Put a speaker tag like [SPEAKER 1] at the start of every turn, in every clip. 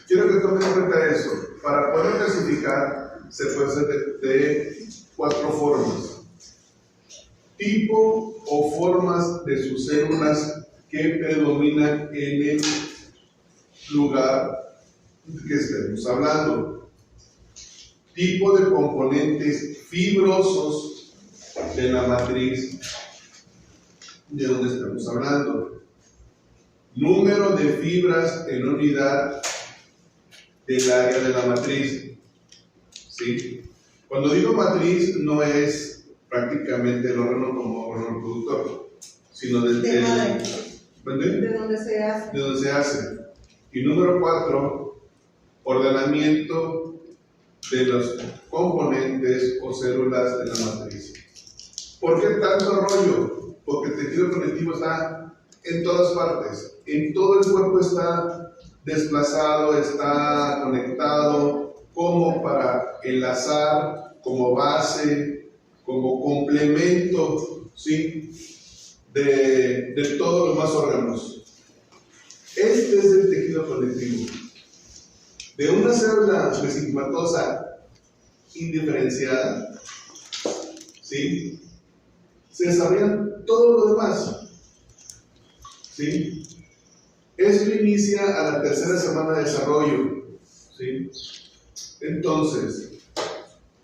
[SPEAKER 1] quiero que tomen en cuenta eso. Para poder clasificar, se puede hacer de 4 formas. Tipo o formas de sus células que predominan en el lugar que estemos hablando. Tipo de componentes fibrosos de la matriz de donde estamos hablando. Número de fibras en unidad del área de la matriz. ¿Sí? Cuando digo matriz, no es prácticamente el órgano como órgano reproductor, sino de donde se hace. De donde se hace. Y número 4, ordenamiento de los componentes o células de la matriz. ¿Por qué tanto rollo? Porque el tejido conectivo está en todas partes, en todo el cuerpo está desplazado, está conectado, como para enlazar, como base, como complemento, ¿sí? de todos los más órganos. Este es el tejido conectivo. De una célula mesenquimatosa indiferenciada, ¿sí? Se desarrollan todo lo demás, ¿sí? Esto inicia a la 3ª semana de desarrollo, ¿sí? Entonces,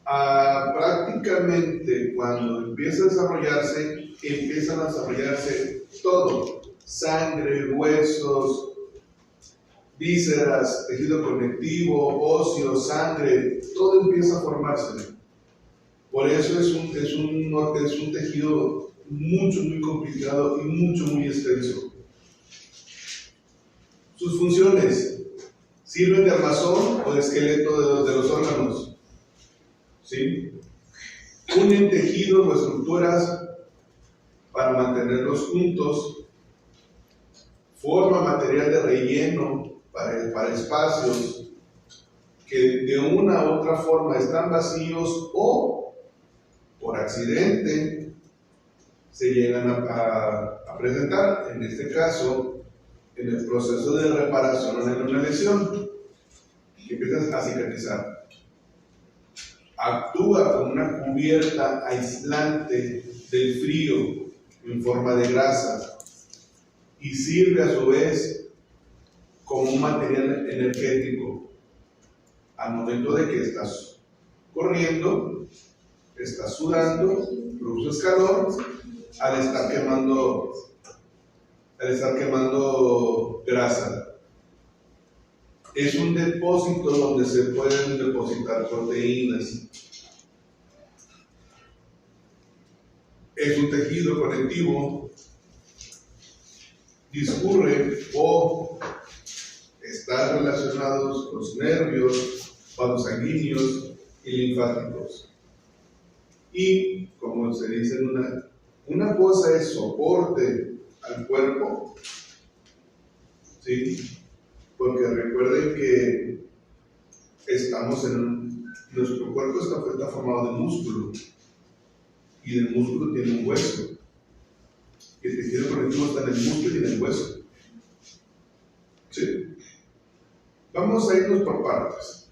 [SPEAKER 1] prácticamente cuando empieza a desarrollarse, empiezan a desarrollarse todo: sangre, huesos, vísceras, tejido conectivo, óseo, sangre, todo empieza a formarse. Por eso es un tejido muy complicado y muy extenso. Sus funciones: sirven de armazón o de esqueleto de los órganos, ¿sí? Unen tejidos o estructuras para mantenerlos juntos, forma material de relleno para espacios que de una u otra forma están vacíos o por accidente se llegan a presentar, en este caso, en el proceso de reparación en una lesión, que empieza a cicatrizar. Actúa como una cubierta aislante del frío en forma de grasa y sirve a su vez como un material energético. Al momento de que estás corriendo, estás sudando, produces calor al estar quemando grasa. Es un depósito donde se pueden depositar proteínas. Es un tejido conectivo. Discurre o está relacionado con los nervios, vasos sanguíneos y linfáticos. Y, como se dice, una cosa es soporte al cuerpo, ¿sí? Porque recuerden que nuestro cuerpo está formado de músculo, y del músculo tiene un hueso. Y el tejido conectivo está en el músculo y en el hueso. ¿Sí? Vamos a irnos por partes.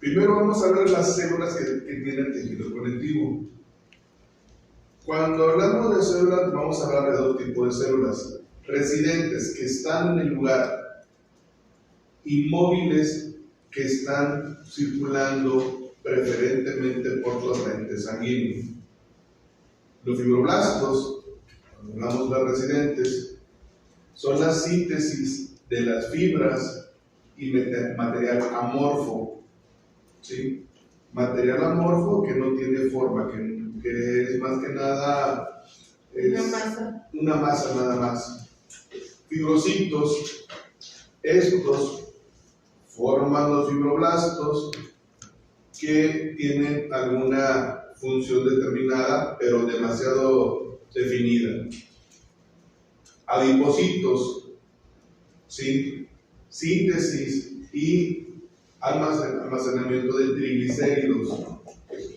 [SPEAKER 1] Primero vamos a ver las células que tiene el tejido conectivo. Cuando hablamos de células, vamos a hablar de 2 tipos de células: residentes, que están en el lugar, y móviles, que están circulando preferentemente por torrente sanguíneo. Los fibroblastos, cuando hablamos de las residentes, son la síntesis de las fibras y material amorfo, ¿sí? Material amorfo que no tiene forma, que es más que nada una masa nada más. Fibrocitos, estos forman los fibroblastos, que tienen alguna función determinada, pero demasiado definida. Adipocitos, ¿sí? Síntesis y almacenamiento de triglicéridos.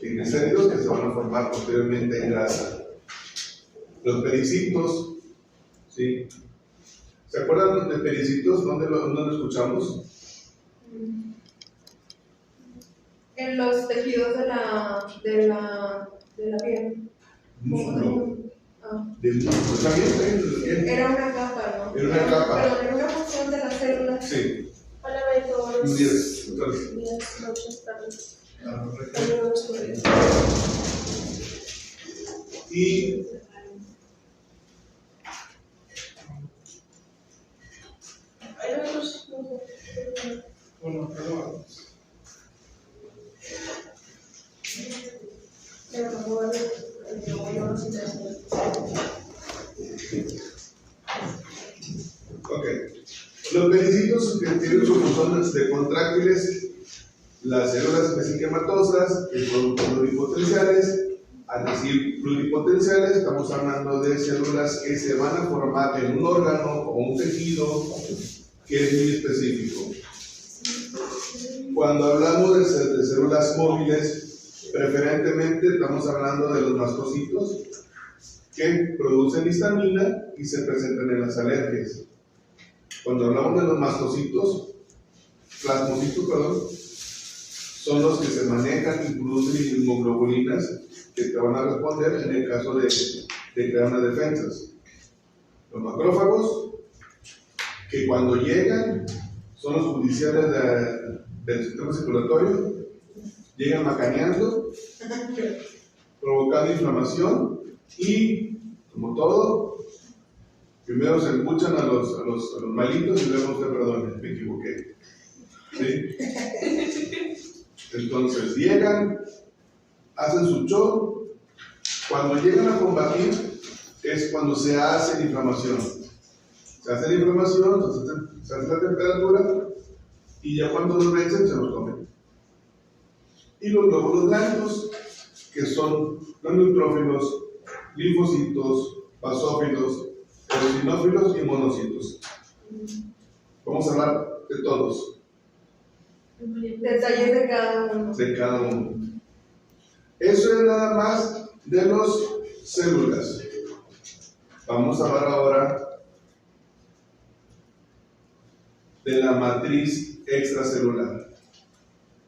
[SPEAKER 1] Triglicéridos que se van a formar posteriormente en grasa. Los pericitos, ¿sí? ¿Se acuerdan de pericitos? ¿Dónde lo escuchamos?
[SPEAKER 2] En los tejidos de la piel.
[SPEAKER 1] Músculo. De músculo. ¿Está bien?
[SPEAKER 2] Era una capa, ¿no?
[SPEAKER 1] Era una capa.
[SPEAKER 2] Pero era una función de las células.
[SPEAKER 1] Sí.
[SPEAKER 2] Hola, Beto.
[SPEAKER 1] Buenos días.
[SPEAKER 2] Días, noches, tardes.
[SPEAKER 1] Y bueno, perdón. Ok. Los pericitos que tienen sus funciones de contráctiles, las células mesenquimatosas, que son pluripotenciales. Al decir pluripotenciales, estamos hablando de células que se van a formar en un órgano o un tejido que es muy específico. Cuando hablamos de células móviles, preferentemente estamos hablando de los mastocitos que producen histamina y se presentan en las alergias. Cuando hablamos de los mastocitos, plasmocitos, perdón, son los que se manejan y producen inmunoglobulinas que te van a responder en el caso de crear unas defensas. Los macrófagos, que cuando llegan, son los judiciales del sistema circulatorio, llegan macaneando, provocando inflamación y, como todo, primero se escuchan a los malitos y luego usted perdone, me equivoqué. ¿Sí? Entonces llegan, hacen su show. Cuando llegan a combatir es cuando se hace la inflamación. Se hace la inflamación, se hace la temperatura y ya cuando los vencen se los comen. Y los glóbulos blancos, que son los neutrófilos, linfocitos, basófilos, eosinófilos y monocitos. Vamos a hablar de todos.
[SPEAKER 2] Detalles de cada uno.
[SPEAKER 1] De cada uno. Eso es nada más de las células. Vamos a hablar ahora de la matriz extracelular.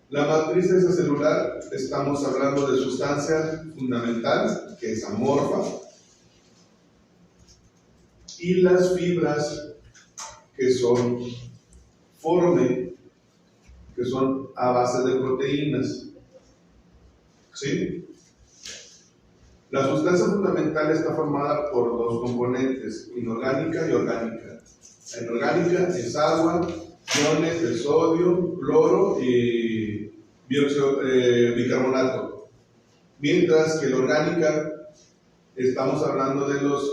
[SPEAKER 1] La matriz extracelular, estamos hablando de sustancia fundamental, que es amorfa, y las fibras que son forme, que son a base de proteínas. ¿Sí? La sustancia fundamental está formada por dos componentes, inorgánica y orgánica. La inorgánica es agua, iones de sodio, cloro y bicarbonato. Mientras que la orgánica, estamos hablando de los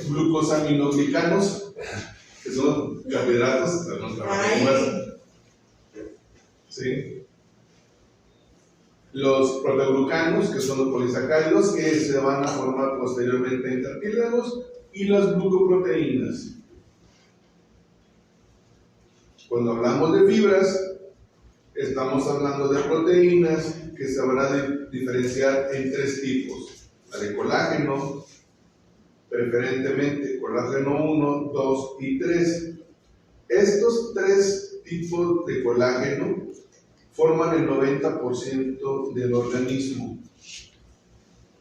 [SPEAKER 1] glucosaminoglicanos, que son carbohidratos, ¿sí? Los proteoglucanos, que son los polisacáridos, que se van a formar posteriormente en cartílagos, y las glucoproteínas. Cuando hablamos de fibras, estamos hablando de proteínas que se van a diferenciar en tres tipos: la de colágeno, preferentemente colágeno 1, 2 y 3. Estos tres tipos de colágeno forman el 90% del organismo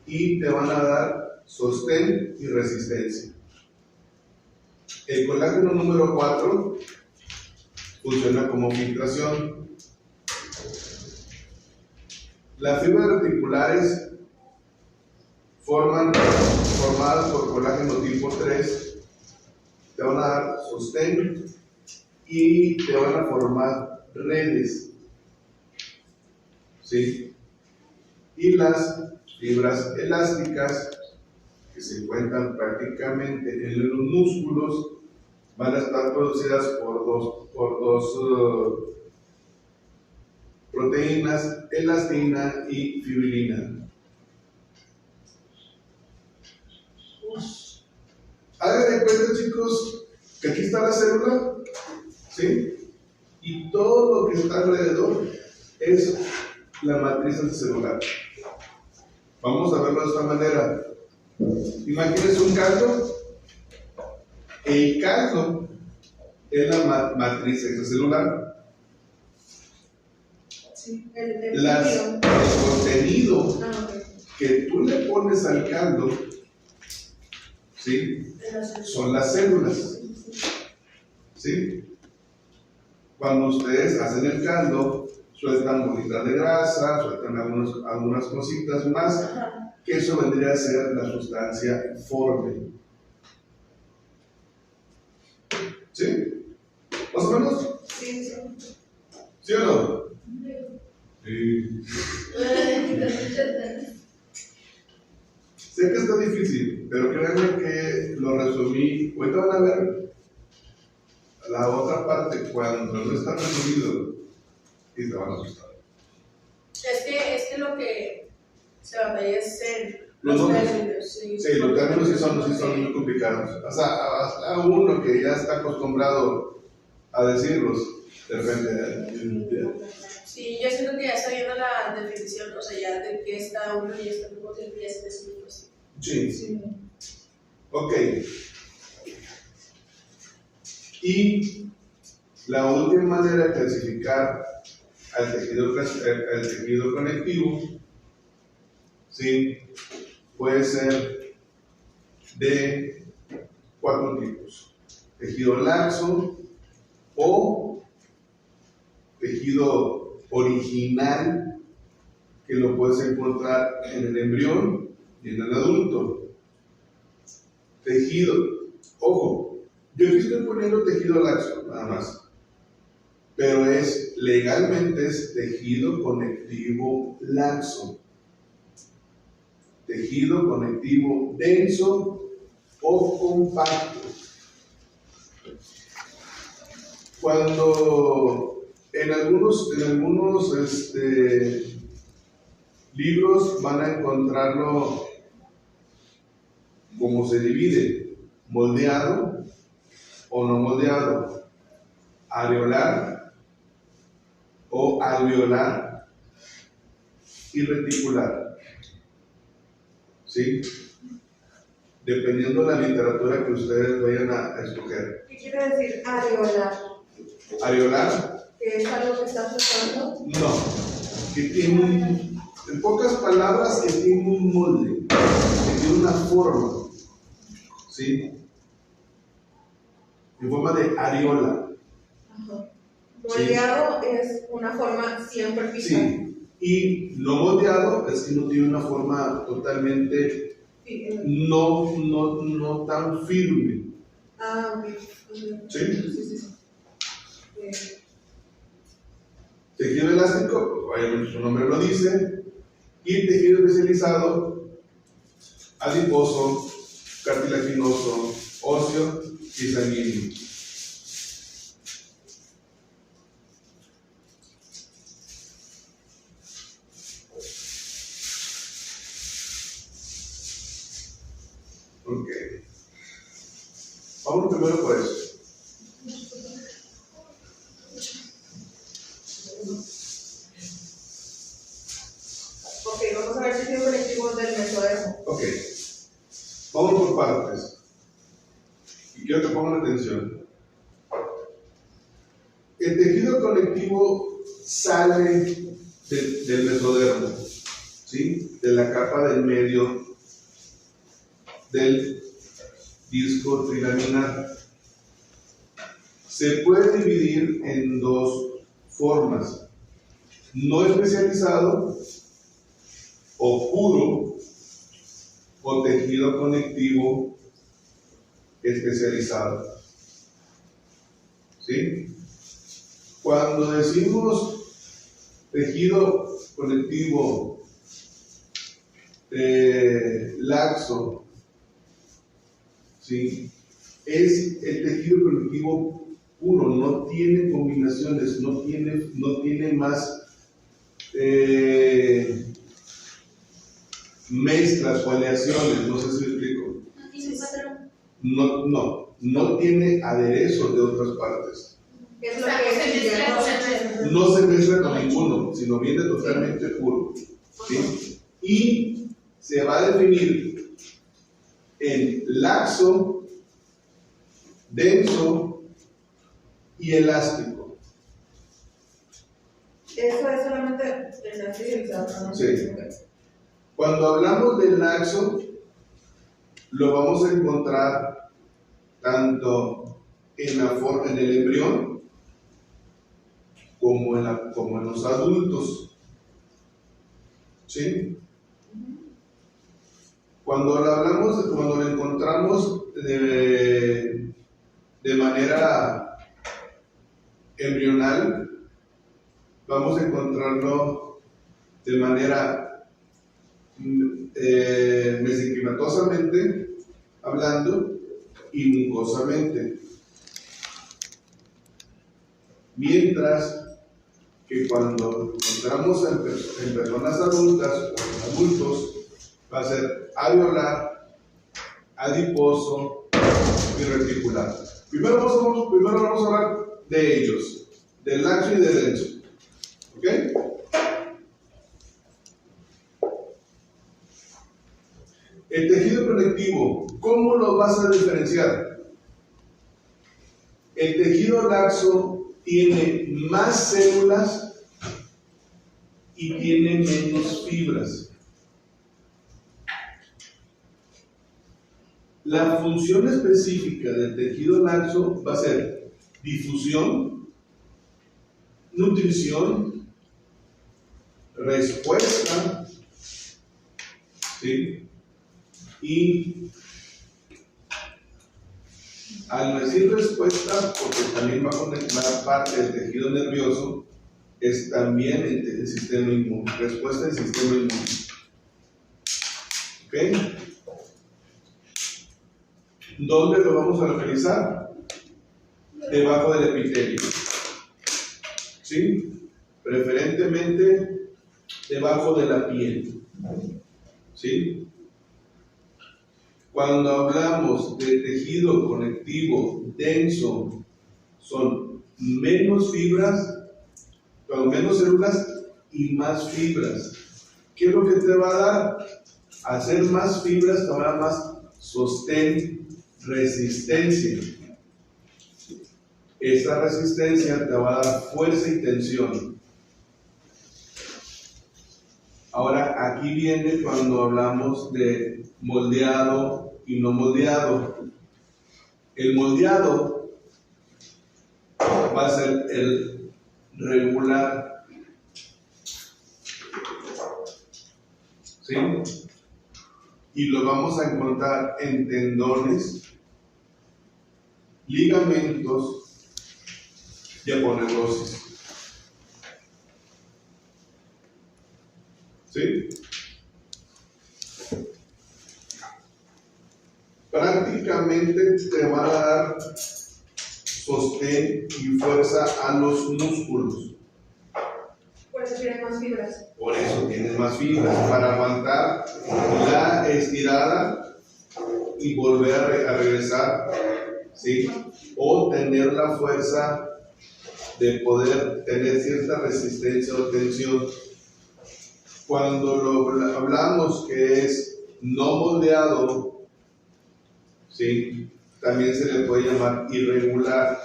[SPEAKER 1] y te van a dar sostén y resistencia. El colágeno número 4 funciona como filtración. Las fibras reticulares formadas por colágeno tipo 3 te van a dar sostén y te van a formar redes. ¿Sí? Y las fibras elásticas, que se encuentran prácticamente en los músculos, van a estar producidas por dos proteínas, elastina y fibrilina. Hagan de cuenta, chicos, que aquí está la célula, ¿sí? Y todo lo que está alrededor es la matriz celular. Vamos a verlo de esta manera. Imagínense un caldo El caldo es la matriz extracelular.
[SPEAKER 2] Sí,
[SPEAKER 1] El
[SPEAKER 2] líquido.
[SPEAKER 1] contenido
[SPEAKER 2] Ah, ok.
[SPEAKER 1] que tú le pones al caldo, ¿sí? Son las células. ¿Sí? Cuando ustedes hacen el caldo, sueltan bolitas de grasa, sueltan algunas cositas más,
[SPEAKER 2] Ajá.
[SPEAKER 1] que eso vendría a ser la sustancia forme. ¿Sí? ¿Más o menos?
[SPEAKER 2] Sí, sí.
[SPEAKER 1] ¿Sí o no? Sí. Sé que está difícil, pero créanme que lo resumí. Ahorita van a ver la otra parte cuando no está resumido y te van a asustar.
[SPEAKER 2] Es que lo que se batalla es en
[SPEAKER 1] Los
[SPEAKER 2] términos. Sí,
[SPEAKER 1] los términos sí son muy complicados. O sea, a uno que ya está acostumbrado a decirlos, de repente.
[SPEAKER 2] Sí, yo siento que ya sabiendo la definición, o sea, ya de qué es cada uno y esto mismo tiempo ya se define así.
[SPEAKER 1] Sí.
[SPEAKER 2] Sí.
[SPEAKER 1] Ok. Y la última manera de clasificar al tejido conectivo, ¿sí? Puede ser de 4 tipos: tejido laxo o tejido original, que lo puedes encontrar en el embrión y en el adulto. Tejido, ojo, yo aquí estoy poniendo tejido laxo, nada más, pero legalmente es tejido conectivo laxo. Tejido conectivo denso o compacto. Cuando en algunos libros van a encontrarlo como se divide: moldeado o no moldeado, areolar o alveolar y reticular. ¿Sí? Dependiendo de la literatura que ustedes vayan a escoger.
[SPEAKER 2] ¿Qué quiere decir areolar?
[SPEAKER 1] Areolar,
[SPEAKER 2] ¿Que es algo que está flotando?
[SPEAKER 1] no, que tiene en pocas palabras, que tiene un molde, que tiene una forma, ¿sí? En forma de areola.
[SPEAKER 2] Ajá. Moldeado sí. Es una forma siempre fija.
[SPEAKER 1] Sí, y no moldeado es que no tiene una forma totalmente, sí, no tan firme.
[SPEAKER 2] Ah, ok.
[SPEAKER 1] ¿Sí? Sí. Tejido elástico, pues obviamente su nombre lo dice, y tejido especializado, adiposo, cartilaginoso, óseo y sanguíneo. Ok. Vamos primero por eso.
[SPEAKER 2] Ok, vamos a ver si tiene conectivos del mesodermo.
[SPEAKER 1] Ok. Vamos por partes. Y quiero que pongan atención. El tejido conectivo sale del mesodermo, ¿sí? De la capa del medio del disco trilaminar. Se puede dividir en 2 formas: no especializado o puro, o tejido conectivo especializado. ¿Sí? Cuando decimos tejido conectivo laxo, ¿sí? Es el tejido conectivo puro, no tiene combinaciones, no tiene más mezclas o aleaciones, no sé si me explico. No tiene aderezos de otras partes.
[SPEAKER 2] Es lo que
[SPEAKER 1] no se mezcla con ninguno, sino viene totalmente puro. ¿Sí? Y se va a definir en laxo denso y elástico.
[SPEAKER 2] Eso es solamente en la civilización, ¿no?
[SPEAKER 1] Sí. Cuando hablamos de laxo, lo vamos a encontrar tanto en el embrión como en los adultos. ¿Sí? Cuando lo encontramos de manera embrional, vamos a encontrarlo de manera mesenquimatosamente hablando y mucosamente. Mientras que cuando encontramos en personas adultas o en adultos, va a ser alveolar, adiposo y reticular. Primero vamos a hablar de ellos, del laxo y del denso. ¿Ok? El tejido conectivo, ¿cómo lo vas a diferenciar? El tejido laxo tiene más células y tiene menos fibras. La función específica del tejido laxo va a ser difusión, nutrición, respuesta, ¿sí? Y al decir respuesta, porque también va a conectar parte del tejido nervioso, es también el sistema inmune, respuesta del sistema inmune. ¿Ok? ¿Dónde lo vamos a localizar? Debajo del epitelio. ¿Sí? Preferentemente debajo de la piel. ¿Sí? Cuando hablamos de tejido conectivo denso, son menos fibras, con menos células y más fibras. ¿Qué es lo que te va a dar? Hacer más fibras te va a dar más sostén, resistencia. Esa resistencia te va a dar fuerza y tensión. Ahora, aquí viene cuando hablamos de moldeado y no moldeado. El moldeado va a ser el regular. ¿Sí? Y lo vamos a encontrar en tendones, ligamentos y aponeurosis. ¿Sí? Prácticamente te va a dar sostén y fuerza a los músculos.
[SPEAKER 2] Por eso tienen más fibras.
[SPEAKER 1] Por eso tienes más fibras, para aguantar la estirada y volver a regresar, ¿sí? O tener la fuerza de poder tener cierta resistencia o tensión. Cuando lo hablamos que es no moldeado, ¿sí? También se le puede llamar irregular.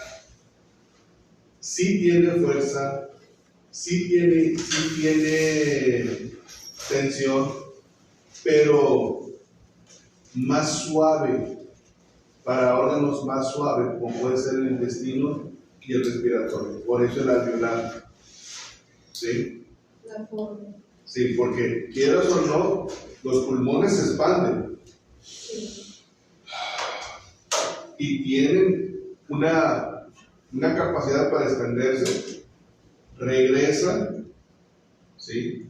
[SPEAKER 1] Sí tiene fuerza, sí tiene tensión, pero más suave, para órganos más suaves, como puede ser el intestino y el respiratorio. Por eso el alveolar. ¿Sí?
[SPEAKER 2] La forma.
[SPEAKER 1] Sí, porque quieras o no, los pulmones se expanden.
[SPEAKER 2] Sí.
[SPEAKER 1] Y tienen una capacidad para extenderse, regresan, ¿sí?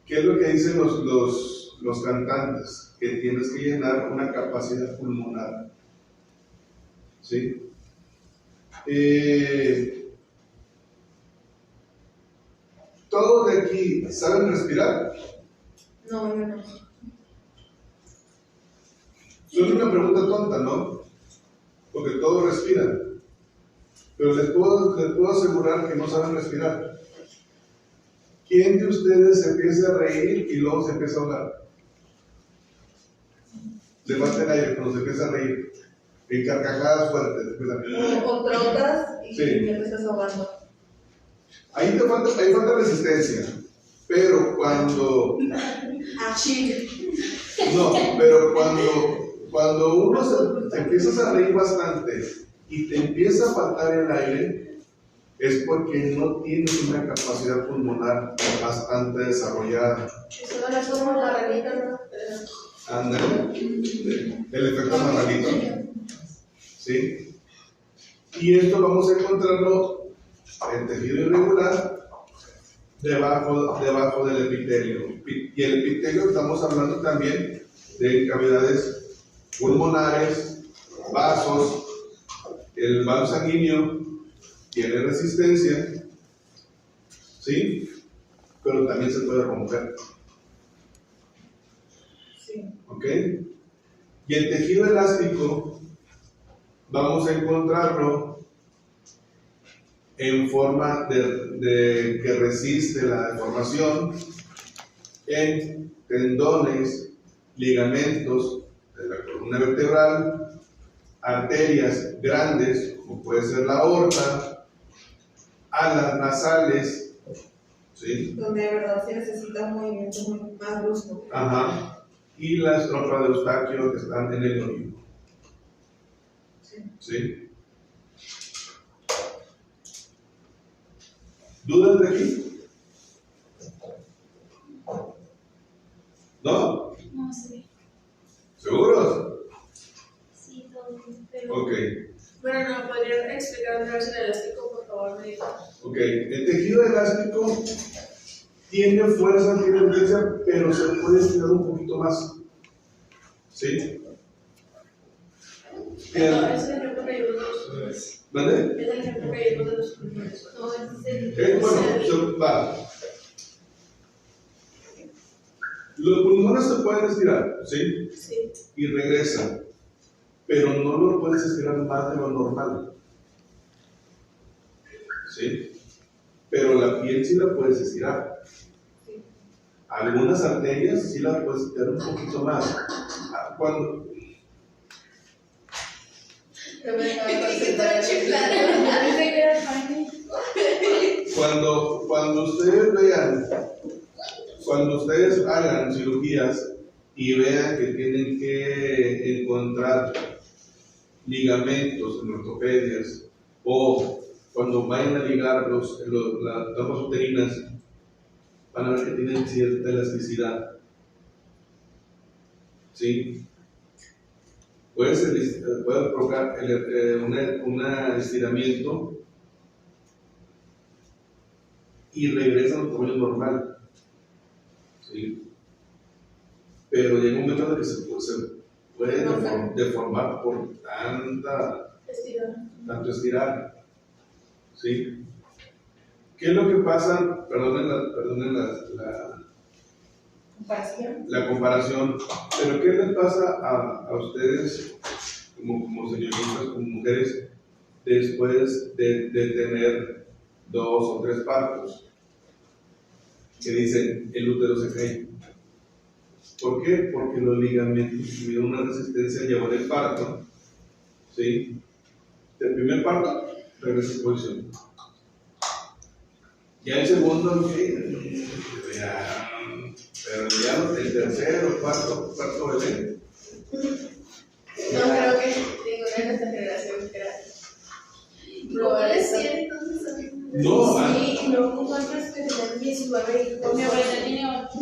[SPEAKER 1] ¿Qué es lo que dicen los cantantes? Que tienes que llenar una capacidad pulmonar, ¿sí? ¿Todos de aquí saben respirar?
[SPEAKER 2] No, yo no.
[SPEAKER 1] Es una pregunta tonta, ¿no? Porque todos respiran. Pero les puedo asegurar que no saben respirar. ¿Quién de ustedes se empieza a reír y luego se empieza a ahogar? Le falta el aire cuando se empieza a reír. en carcajadas fuertes.
[SPEAKER 2] O trotas y
[SPEAKER 1] Sí.
[SPEAKER 2] ya te estás ahogando.
[SPEAKER 1] Ahí falta resistencia, pero cuando
[SPEAKER 2] Chile.
[SPEAKER 1] no, pero cuando uno te empiezas a reír bastante y te empieza a faltar el aire, es porque no tienes una capacidad pulmonar bastante desarrollada.
[SPEAKER 2] Eso no es como la ranita, ¿no?
[SPEAKER 1] Ándale, el efecto marranito. ¿Sí? Y esto vamos a encontrarlo en tejido irregular debajo del epitelio. Y el epitelio estamos hablando también de cavidades pulmonares, vasos, el vaso sanguíneo tiene resistencia, ¿sí? Pero también se puede romper.
[SPEAKER 2] Sí.
[SPEAKER 1] ¿Ok? Y el tejido elástico vamos a encontrarlo en forma de que resiste la deformación en tendones, ligamentos de la columna vertebral, arterias grandes, como puede ser la aorta, alas nasales, ¿sí?
[SPEAKER 2] Donde de verdad se necesita un movimiento muy más brusco.
[SPEAKER 1] Ajá. Y las trompas de Eustaquio que están en el oído. ¿Sí? ¿Dudas de aquí? ¿No?
[SPEAKER 3] No sé.
[SPEAKER 1] ¿Seguros?
[SPEAKER 3] Sí, todo bien, pero...
[SPEAKER 1] Ok.
[SPEAKER 2] Bueno, ¿no podrían explicar otra vez el elástico, por favor? Me dijo.
[SPEAKER 1] Ok. El tejido elástico tiene fuerza, tiene tendencia, pero se puede estirar un poquito más. ¿Sí?
[SPEAKER 2] No, es el ejemplo que vimos de los pulmones.
[SPEAKER 1] ¿Vale?
[SPEAKER 2] Es el ejemplo que vimos de los pulmones.
[SPEAKER 3] No, ese es
[SPEAKER 1] Bueno, va. Los pulmones se pueden estirar, ¿sí?
[SPEAKER 2] Sí.
[SPEAKER 1] Y regresan, pero no lo puedes estirar más de lo normal, ¿sí? Pero la piel sí la puedes estirar.
[SPEAKER 2] Sí.
[SPEAKER 1] Algunas arterias sí las puedes estirar un poquito más. Cuando, cuando ustedes vean, cuando ustedes hagan cirugías y vean que tienen que encontrar ligamentos en ortopedias, o cuando vayan a ligar las trompas uterinas, van a ver que tienen cierta elasticidad. ¿Sí? Puede provocar un estiramiento y regresan al tamaño normal. ¿Sí? Pero llega un momento en el que se puede deformar por tanto estirar. ¿Sí? ¿Qué es lo que pasa? Perdonen la comparación, pero ¿qué les pasa a ustedes como señoritas, como mujeres, después de tener 2 o 3 partos? Que dicen, el útero se cae. ¿Por qué? Porque los ligamentos tuvieron una resistencia a llevar el parto. ¿Sí? Del primer parto, regresa a posición. Ya el segundo, pero ya el tercero, cuarto bebé.
[SPEAKER 2] No creo que ninguna de nuestra generación quiera.
[SPEAKER 3] ¿Cómo decir entonces?
[SPEAKER 1] No,
[SPEAKER 2] Sí, y luego con otras que tenían 19 hijos.
[SPEAKER 3] Mi abuelita tiene 8.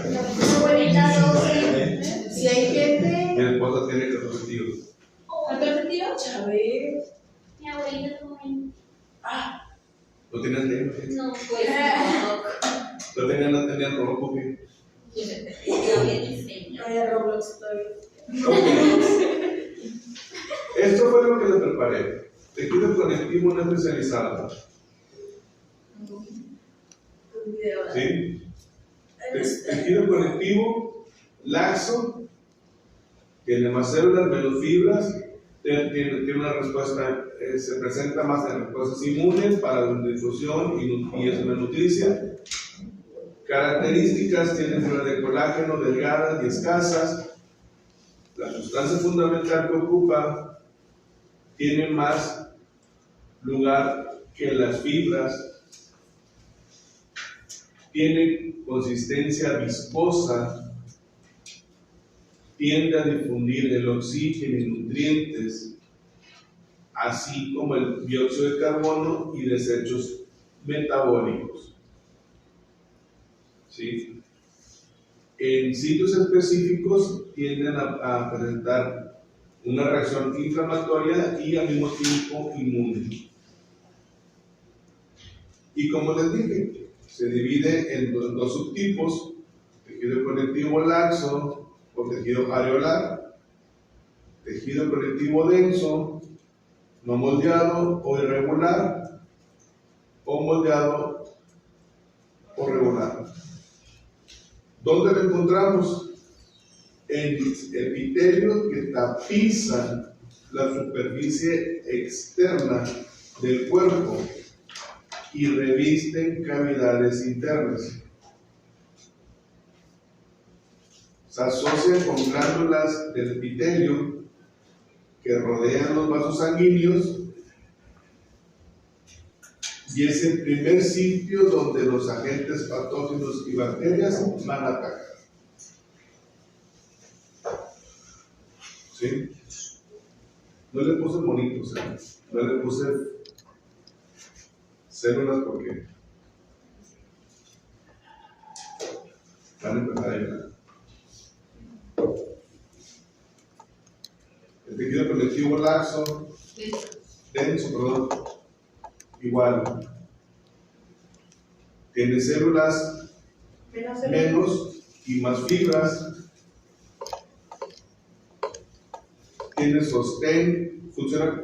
[SPEAKER 2] Mi abuelita 12. Si hay gente.
[SPEAKER 1] mi esposa tiene 14 tíos.
[SPEAKER 3] ¿14 tíos?
[SPEAKER 2] Chávez.
[SPEAKER 3] Mi abuelita tuvo 20.
[SPEAKER 1] ¿No tenían tiempo?
[SPEAKER 3] No, pues no.
[SPEAKER 1] ¿No tenían rojo? ¿Qué?
[SPEAKER 3] Yo que diseño.
[SPEAKER 2] Ay, a Roblox todavía.
[SPEAKER 1] Esto fue lo que les preparé. Tejido conectivo no especializado.
[SPEAKER 2] Un video.
[SPEAKER 1] ¿Sí? Tejido conectivo, laxo, tiene más células, menos fibras, tiene una respuesta, se presenta más en respuestas inmunes para la difusión y es una nutricia. Características: tiene fibras de colágeno delgadas y escasas. La sustancia fundamental que ocupa tiene más lugar que las fibras, tiene consistencia viscosa, tiende a difundir el oxígeno y nutrientes, así como el dióxido de carbono y desechos metabólicos. ¿Sí? En sitios específicos tienden a presentar una reacción inflamatoria y al mismo tiempo inmune. Y como les dije, se divide en dos subtipos: tejido conectivo laxo o tejido areolar, tejido conectivo denso, no moldeado o irregular, o moldeado o regular. ¿Dónde lo encontramos? En epitelios que tapizan la superficie externa del cuerpo y revisten cavidades internas. Se asocian con glándulas del epitelio que rodean los vasos sanguíneos y es el primer sitio donde los agentes patógenos y bacterias van a atacar. ¿Sí? No le puse monitos, no le puse células porque van a empezar a llegar. El tejido conectivo laxo, denso, igual. Tiene células menos y más fibras. Tiene sostén,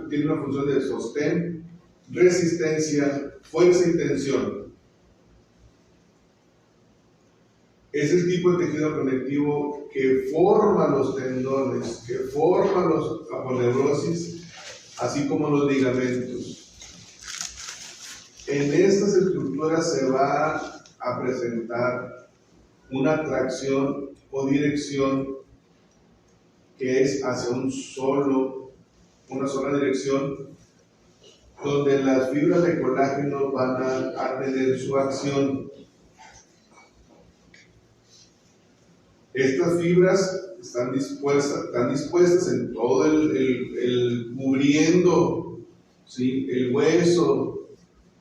[SPEAKER 1] tiene una función de sostén, resistencia, fuerza y tensión. Es el tipo de tejido conectivo que forma los tendones, que forma los aponeurosis, así como los ligamentos. En estas estructuras se va a presentar una atracción o dirección que es hacia una sola dirección, donde las fibras de colágeno van a tener su acción. Estas fibras están dispuestas en todo el cubriendo, ¿sí?, el hueso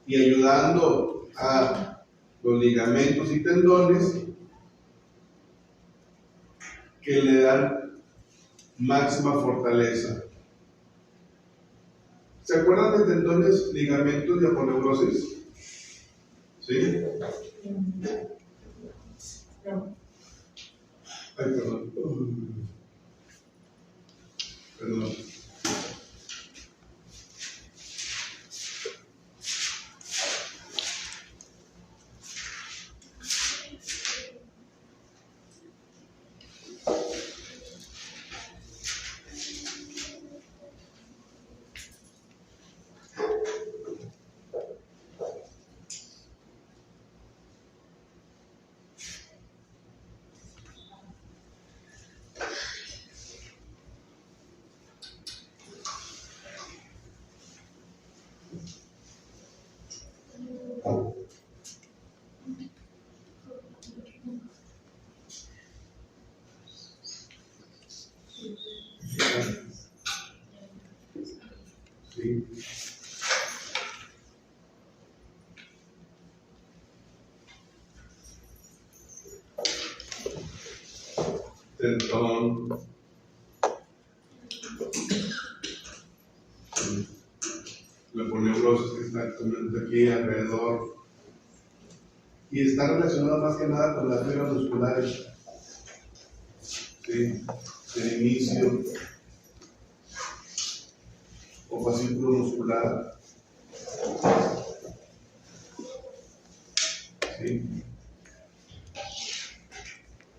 [SPEAKER 1] y ayudando a los ligamentos y tendones que le dan máxima fortaleza. ¿Se acuerdan de tendones, ligamentos y aponeurosis? ¿Sí? Ay, perdón. Perdón. Sí. Tendón. La aponeurosis que está aquí alrededor. Y está relacionado más que nada con las fibras musculares. ¿Sí? El inicio o fascículo muscular. ¿Sí?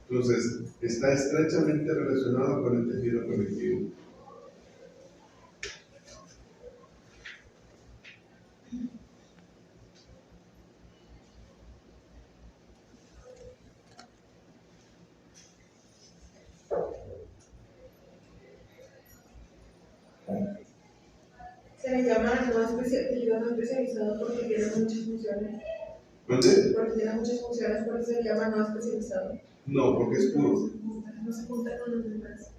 [SPEAKER 1] Entonces, está estrechamente relacionado con el tejido conectivo.
[SPEAKER 4] Se le llama tejido no especializado porque tiene muchas funciones.
[SPEAKER 1] ¿Dónde?
[SPEAKER 4] Porque tiene muchas funciones, por eso se llama no especializado.
[SPEAKER 1] No, porque es puro.
[SPEAKER 4] No se junta con los demás.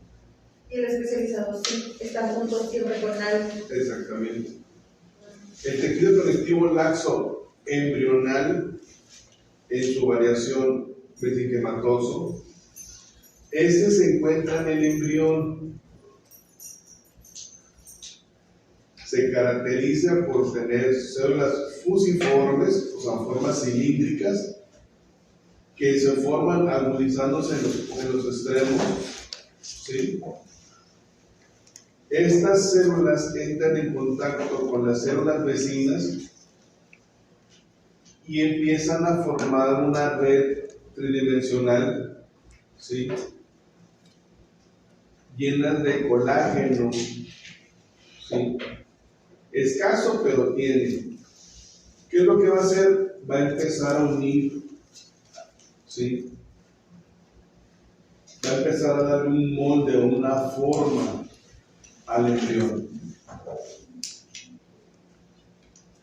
[SPEAKER 4] Y el especializado sí, están juntos siempre con algo.
[SPEAKER 1] Exactamente. El tejido conectivo laxo embrional, en su variación mesenquimatoso, este se encuentra en el embrión. Se caracteriza por tener células fusiformes, o sea, formas cilíndricas, que se forman agudizándose en los extremos, ¿sí? Estas células entran en contacto con las células vecinas y empiezan a formar una red tridimensional, ¿sí? Llena de colágeno, ¿sí? Escaso, pero tiene. ¿Qué es lo que va a hacer? Va a empezar a unir, ¿sí? Va a empezar a darle un molde o una forma al embrión,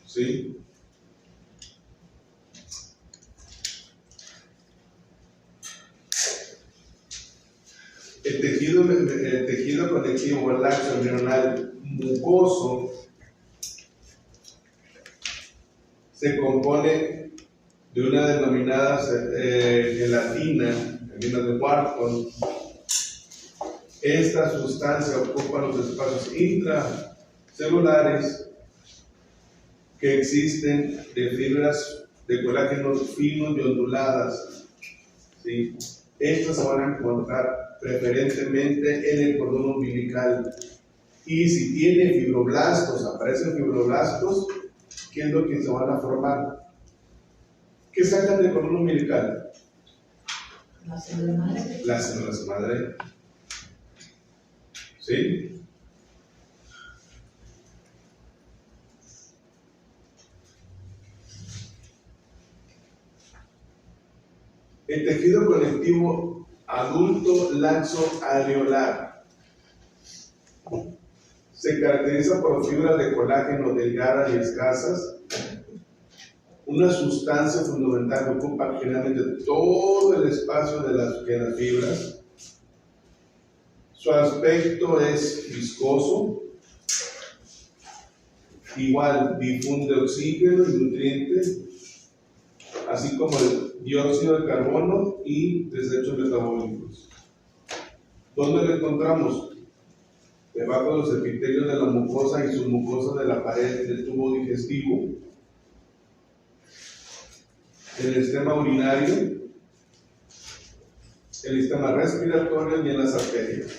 [SPEAKER 1] ¿sí? El tejido conectivo laxo embrional mucoso se compone de una denominada gelatina de Wharton. Esta sustancia ocupa los espacios intracelulares que existen de fibras de colágeno finos y onduladas, ¿sí? Estas se van a encontrar preferentemente en el cordón umbilical. Y si tiene fibroblastos, aparecen fibroblastos, ¿qué es lo que se van a formar? ¿Qué sacan del cordón umbilical?
[SPEAKER 3] La célula madre.
[SPEAKER 1] Las células madre. ¿Sí? El tejido conectivo adulto laxo areolar se caracteriza por fibras de colágeno delgadas y escasas, una sustancia fundamental que ocupa generalmente todo el espacio de las fibras. Su aspecto es viscoso, igual difunde oxígeno y nutrientes, así como el dióxido de carbono y desechos metabólicos. ¿Dónde lo encontramos? Debajo de los epitelios de la mucosa y submucosa de la pared del tubo digestivo, el sistema urinario, el sistema respiratorio y en las arterias.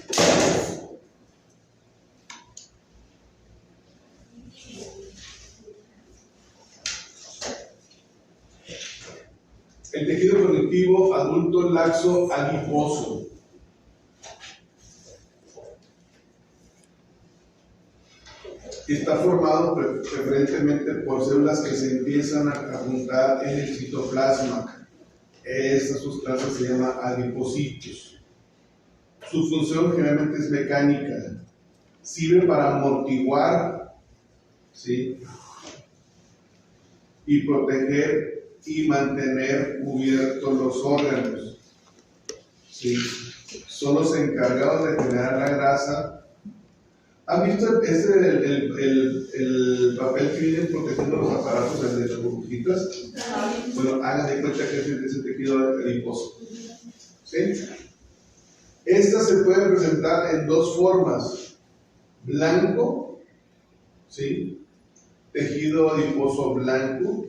[SPEAKER 1] El tejido conectivo adulto laxo adiposo. Está formado preferentemente por células que se empiezan a juntar en el citoplasma. Esta sustancia se llama adipocitos. Su función generalmente es mecánica. Sirve para amortiguar, ¿sí?, y proteger y mantener cubiertos los órganos, ¿sí? Son los encargados de generar la grasa. ¿Han visto el papel que viene protegiendo los aparatos de las burbujitas? Bueno, hagan de cuenta que es ese tejido adiposo, ¿sí? Estas se pueden presentar en dos formas: blanco, ¿sí?, tejido adiposo blanco,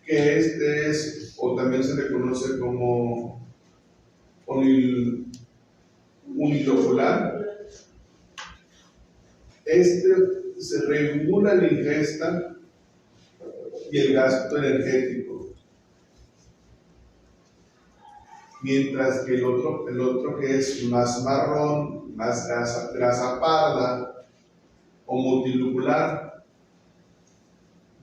[SPEAKER 1] que este es, o también se le conoce como unilocular. Este se regula la ingesta y el gasto energético, mientras que el otro que es más marrón, más grasa parda o multilocular,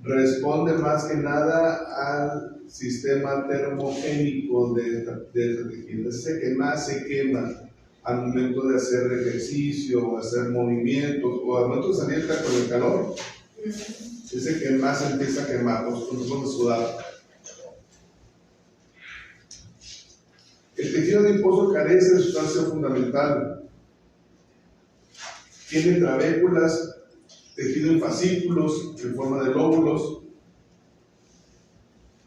[SPEAKER 1] responde más que nada al sistema termogénico de esta tejido. Se quema, al momento de hacer ejercicio, o hacer movimientos, o al momento de salir con el calor, es el que más se empieza a quemar, pues nosotros a sudar. El tejido adiposo carece de sustancia fundamental. Tiene trabéculas, tejido en fascículos, en forma de lóbulos,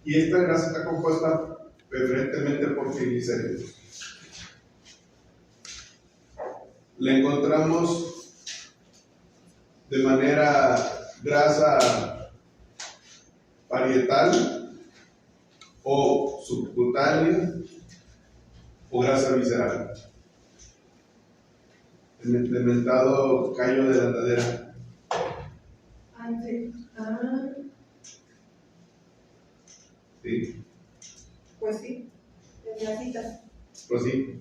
[SPEAKER 1] y esta grasa está compuesta preferentemente por triglicéridos. La encontramos de manera grasa parietal o subcutánea o grasa visceral. El mentado callo de la andadera. Sí.
[SPEAKER 4] Pues sí, de grasitas.
[SPEAKER 1] Pues sí,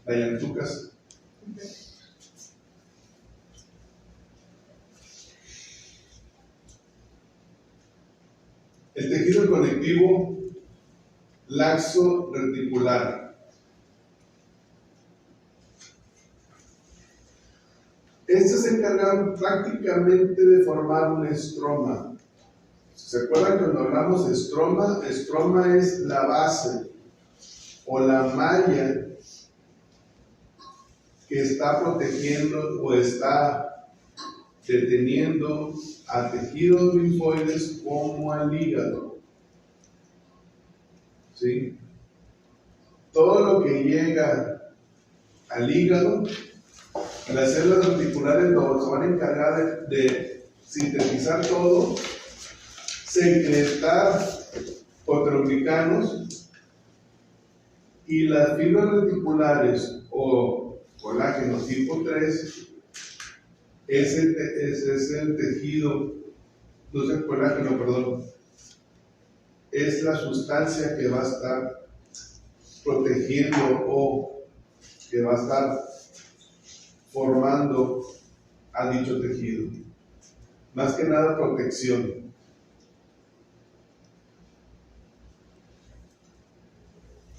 [SPEAKER 1] la llantucas. El tejido conectivo laxo reticular. Este se encarga prácticamente de formar un estroma. ¿Se acuerdan cuando hablamos de estroma? Estroma es la base o la malla que está protegiendo o está deteniendo a tejidos linfoides como al hígado. ¿Sí? Todo lo que llega al hígado, las células reticulares se van a encargar de sintetizar todo, secretar proteoglicanos, y las fibras reticulares o colágeno tipo 3 es el tejido, no es el colágeno, perdón, es la sustancia que va a estar protegiendo o que va a estar formando a dicho tejido. Más que nada protección.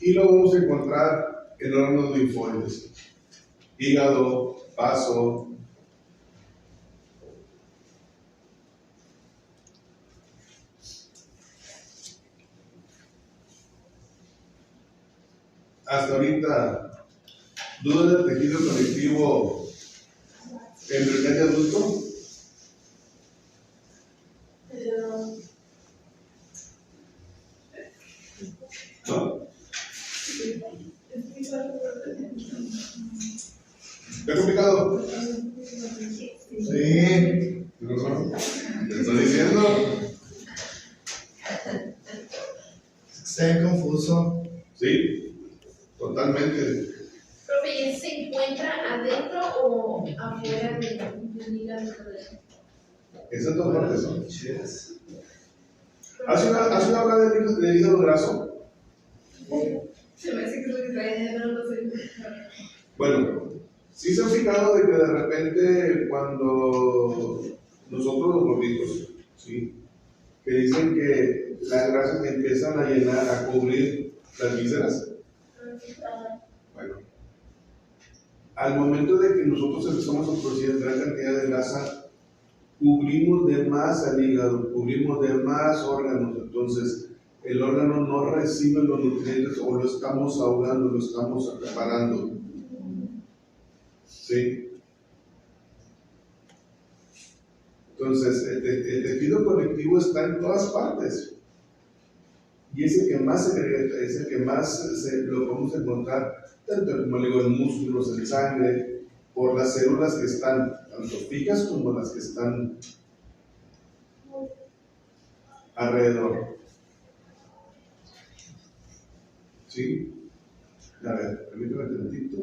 [SPEAKER 1] Y lo vamos a encontrar en órganos linfoides, hígado, vaso. Hasta ahorita, ¿dudas del tejido conectivo embrionario de adulto? ¿No? ¿Es complicado? Sí. ¿Te estoy diciendo?
[SPEAKER 5] Está confuso.
[SPEAKER 1] Sí, totalmente.
[SPEAKER 3] Profe, ¿y se encuentra adentro o afuera del hígado?
[SPEAKER 1] Esas dos partes son.
[SPEAKER 5] Yes.
[SPEAKER 1] ¿Has oído hablar del hígado graso?
[SPEAKER 4] Se me hace que es lo que trae, no lo sé.
[SPEAKER 1] Bueno, sí se han fijado de que de repente cuando nosotros los gorditos, ¿sí? Que dicen que las grasas empiezan a llenar, a cubrir las vísceras. Bueno, al momento de que nosotros empezamos a producir gran cantidad de grasa, cubrimos de más al hígado, cubrimos de más órganos, entonces el órgano no recibe los nutrientes o lo estamos ahogando, lo estamos acaparando. ¿Sí? Entonces, el tejido conectivo está en todas partes. Y es el que más secreta, es el que más lo podemos encontrar, tanto como le digo, en músculos, en sangre, por las células que están tanto fijas como las que están alrededor. ¿Sí? A ver, permítame un tantito.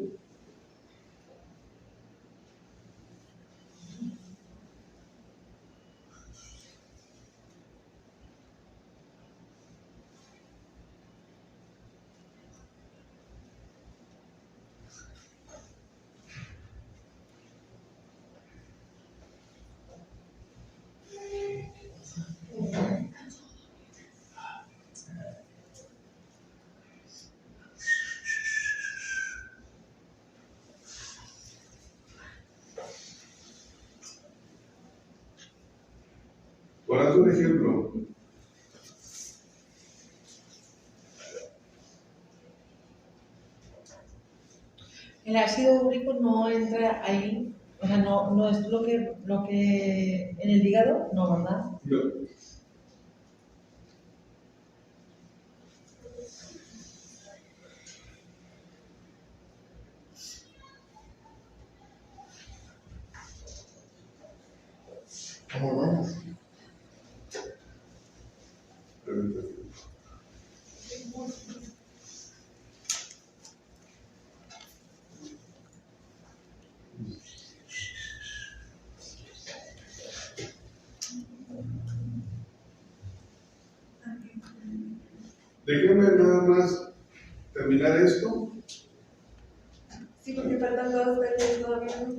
[SPEAKER 1] Por darte un ejemplo,
[SPEAKER 6] El ácido úrico no entra ahí, o sea, no es lo que en el hígado, no, ¿verdad?
[SPEAKER 1] no,
[SPEAKER 5] ¿Cómo vamos?
[SPEAKER 1] déjenme nada más terminar esto.
[SPEAKER 4] Sí, porque faltan dos detalles todavía, ¿no?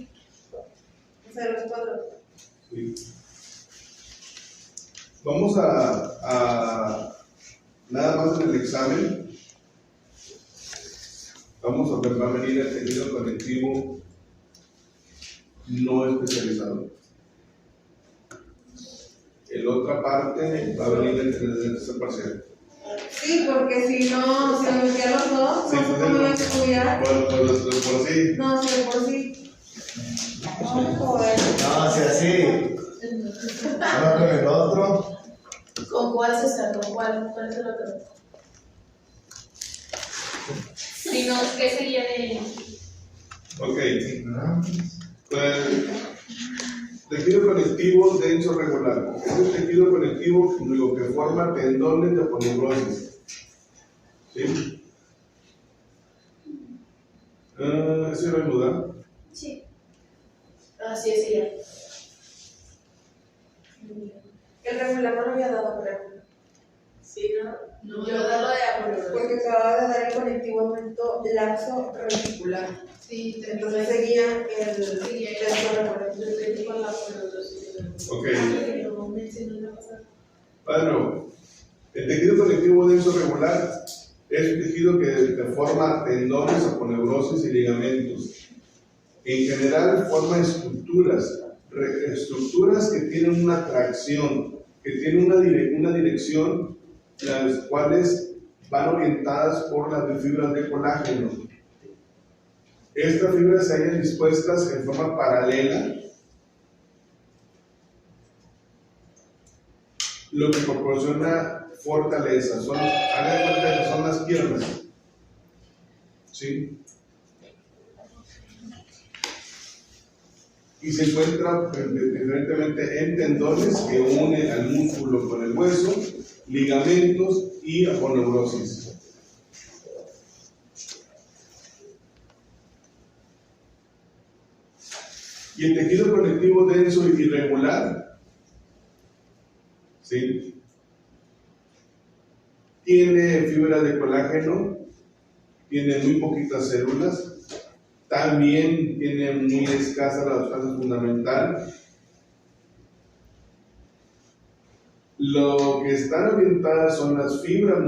[SPEAKER 4] O sea, los cuadros.
[SPEAKER 1] Sí. Vamos a nada más en el examen. Vamos a ver, va a venir el tejido conectivo no especializado. En la otra parte va a venir el tercer parcial.
[SPEAKER 4] Sí, porque si no, si me metía los dos,
[SPEAKER 1] Sí,
[SPEAKER 4] no sé cómo iba a estudiar.
[SPEAKER 1] Por sí.
[SPEAKER 4] No, sí, por sí. No, joder.
[SPEAKER 5] No, si así. Uno con el otro.
[SPEAKER 3] ¿Con cuál se está? ¿Con cuál? ¿Cuál es el otro? Si no, ¿qué sería de...?
[SPEAKER 1] Ok.
[SPEAKER 5] ¿No?
[SPEAKER 1] Pues, tejido conectivo denso regular. Es el tejido conectivo lo que forma tendones de aponeurosis. ¿Sí? ¿Eso no hay duda?
[SPEAKER 3] Sí. Así es, ya.
[SPEAKER 4] El regular no lo había dado, creo.
[SPEAKER 2] Sí, ¿no?
[SPEAKER 3] No,
[SPEAKER 2] Yo da lo de aponeurose.
[SPEAKER 4] Porque acababa de dar el conectivo aumento laxo reticular.
[SPEAKER 3] Sí,
[SPEAKER 4] Entonces seguía el
[SPEAKER 3] Seguía el-
[SPEAKER 4] laxo regular.
[SPEAKER 2] Yo estoy con la aponeurose.
[SPEAKER 1] Ok.
[SPEAKER 3] Lo mencionó la pasada.
[SPEAKER 1] Bueno, el tejido conectivo denso regular es un tejido que forma tendones, aponeurosis y ligamentos. En general forma estructuras que tienen una tracción, que tienen una dirección, las cuales van orientadas por las fibras de colágeno. Estas fibras se hallan dispuestas en forma paralela, lo que proporciona fortaleza. Hagan de cuenta que son las piernas. ¿Sí? Y se encuentra diferentemente en tendones que unen al músculo con el hueso, ligamentos y aponeurosis. Y el tejido conectivo denso y irregular, ¿sí?, tiene fibra de colágeno, tiene muy poquitas células, también tiene muy escasa la sustancia fundamental. Lo que están orientadas son las fibras,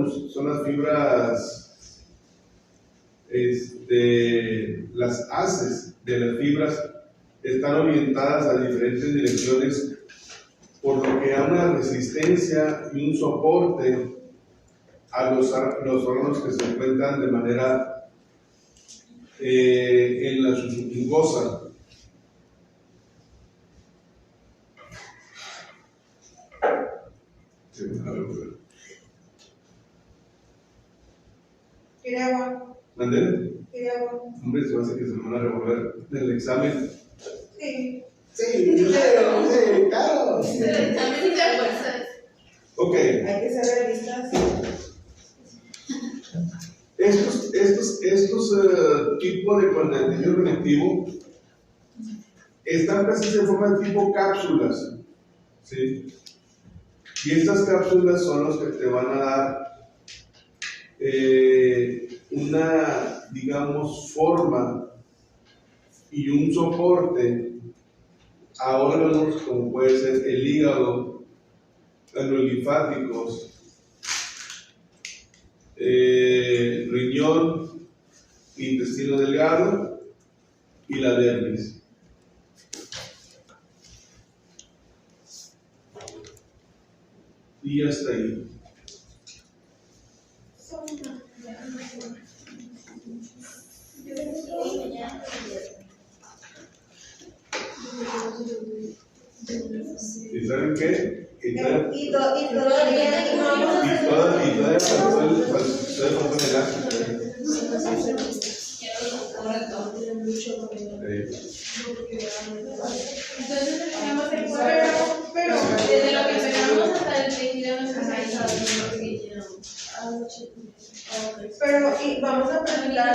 [SPEAKER 1] las haces de las fibras están orientadas a diferentes direcciones, por lo que hay una resistencia y un soporte a los órganos que se encuentran de manera en la submucosa. Sí, a ver.
[SPEAKER 4] ¿Quiere agua?
[SPEAKER 1] ¿Mandé?
[SPEAKER 4] ¿Quiere agua?
[SPEAKER 1] Hombre, se va a hacer que se me van a revolver del examen.
[SPEAKER 4] Sí.
[SPEAKER 5] Sí, claro.
[SPEAKER 3] También te acuerdas.
[SPEAKER 1] Ok,
[SPEAKER 4] Hay que ser realistas.
[SPEAKER 1] estos tipos de tejido conectivo están casi en forma de tipo cápsulas, ¿sí? Y estas cápsulas son los que te van a dar una, digamos, forma y un soporte a órganos como puede ser el hígado, los linfáticos, riñón, intestino delgado y la dermis. y hasta ahí. ¿Y saben qué?
[SPEAKER 4] Y todavía no vamos a hacer.
[SPEAKER 1] Todavía faltó el elástico.
[SPEAKER 3] Entonces tenemos el cuadro, pero desde lo que empezamos hasta el 22 no se ha.
[SPEAKER 4] Pero y vamos a presentar